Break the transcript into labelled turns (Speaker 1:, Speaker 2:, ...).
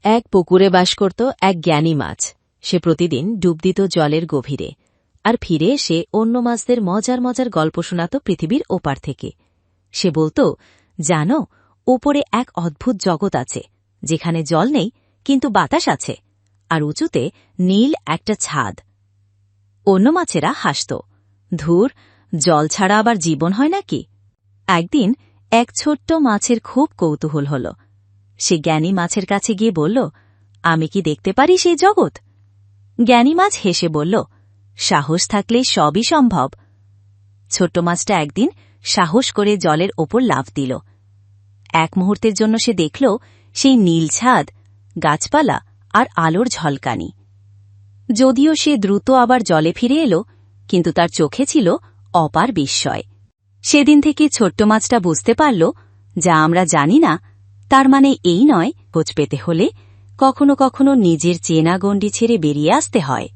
Speaker 1: এক পুকুরে বাস করত এক জ্ঞানী মাছ। সে প্রতিদিন ডুব দিত জলের গভীরে, আর ফিরে এসে অন্য মাছদের মজার মজার গল্প শোনাত পৃথিবীর ওপার থেকে। সে বলত, জানো, ওপরে এক অদ্ভুত জগৎ আছে, যেখানে জল নেই কিন্তু বাতাস আছে, আর উঁচুতে নীল একটা ছাদ। অন্য মাছেরা হাসত, ধুর, জল ছাড়া আবার জীবন হয় নাকি? একদিন এক ছোট্ট মাছের খুব কৌতূহল হল। সে জ্ঞানী মাছের কাছে গিয়ে বলল, আমি কি দেখতে পারি সেই জগৎ? জ্ঞানী মাছ হেসে বলল, সাহস থাকলে সবই সম্ভব। ছোট্ট মাছটা একদিন সাহস করে জলের ওপর লাফ দিল। এক মুহূর্তের জন্য সে দেখল সেই নীল ছাদ, গাছপালা আর আলোর ঝলকানি। যদিও সে দ্রুত আবার জলে ফিরে এলো, কিন্তু তার চোখে ছিল অপার বিস্ময়। সেদিন থেকে ছোট্ট মাছটা বুঝতে পারল, যা আমরা জানি না তার মানে এই নয়, খোঁজ পেতে হলে কখনো কখনো নিজের চেনা গণ্ডি ছেড়ে বেরিয়ে আসতে হয়।